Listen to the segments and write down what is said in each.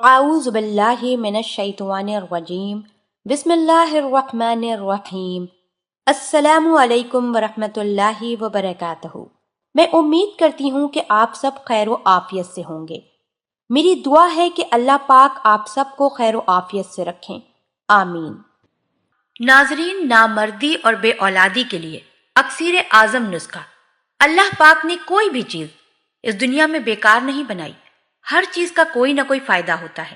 اعوذ باللہ من الشیطان الرجیم بسم اللہ الرحمن الرحیم السلام علیکم ورحمۃ اللہ وبرکاتہ۔ میں امید کرتی ہوں کہ آپ سب خیر و عافیت سے ہوں گے۔ میری دعا ہے کہ اللہ پاک آپ سب کو خیر و عافیت سے رکھیں، آمین۔ ناظرین، نامردی اور بے اولادی کے لیے اکثیر اعظم نسخہ۔ اللہ پاک نے کوئی بھی چیز اس دنیا میں بیکار نہیں بنائی، ہر چیز کا کوئی نہ کوئی فائدہ ہوتا ہے۔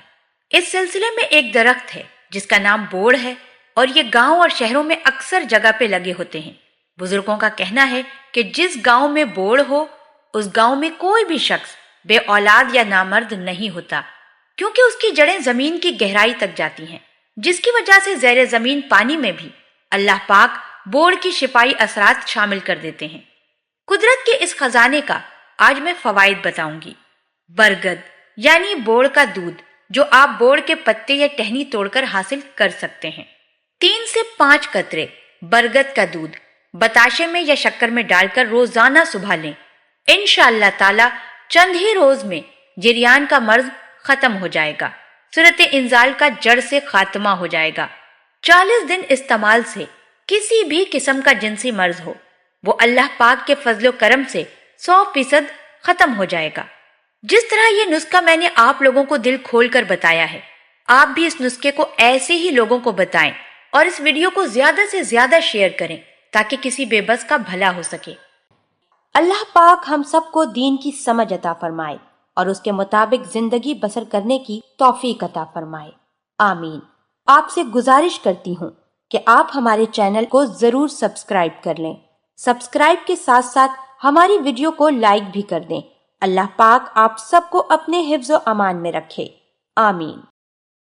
اس سلسلے میں ایک درخت ہے جس کا نام بوڑ ہے، اور یہ گاؤں اور شہروں میں اکثر جگہ پہ لگے ہوتے ہیں۔ بزرگوں کا کہنا ہے کہ جس گاؤں میں بوڑ ہو اس گاؤں میں کوئی بھی شخص بے اولاد یا نامرد نہیں ہوتا، کیونکہ اس کی جڑیں زمین کی گہرائی تک جاتی ہیں، جس کی وجہ سے زیر زمین پانی میں بھی اللہ پاک بوڑ کی شفائی اثرات شامل کر دیتے ہیں۔ قدرت کے اس خزانے کا آج میں فوائد بتاؤں گی۔ برگد یعنی بوڑ کا دودھ، جو آپ بوڑ کے پتے یا ٹہنی توڑ کر حاصل کر سکتے ہیں۔ 3 سے 5 قطرے برگد کا دودھ بتاشے میں یا شکر میں ڈال کر روزانہ صبح لیں۔ انشاءاللہ تعالی چند ہی روز میں جریان کا مرض ختم ہو جائے گا، صورت انزال کا جڑ سے خاتمہ ہو جائے گا۔ 40 دن استعمال سے کسی بھی قسم کا جنسی مرض ہو، وہ اللہ پاک کے فضل و کرم سے 100% ختم ہو جائے گا۔ جس طرح یہ نسخہ میں نے آپ لوگوں کو دل کھول کر بتایا ہے، آپ بھی اس نسخے کو ایسے ہی لوگوں کو بتائیں اور اس ویڈیو کو زیادہ سے زیادہ شیئر کریں تاکہ کسی بے بس کا بھلا ہو سکے۔ اللہ پاک ہم سب کو دین کی سمجھ عطا فرمائے اور اس کے مطابق زندگی بسر کرنے کی توفیق عطا فرمائے، آمین۔ آپ سے گزارش کرتی ہوں کہ آپ ہمارے چینل کو ضرور سبسکرائب کر لیں۔ سبسکرائب کے ساتھ ساتھ ہماری ویڈیو کو لائک بھی کر دیں۔ اللہ پاک آپ سب کو اپنے حفظ و امان میں رکھے، آمین۔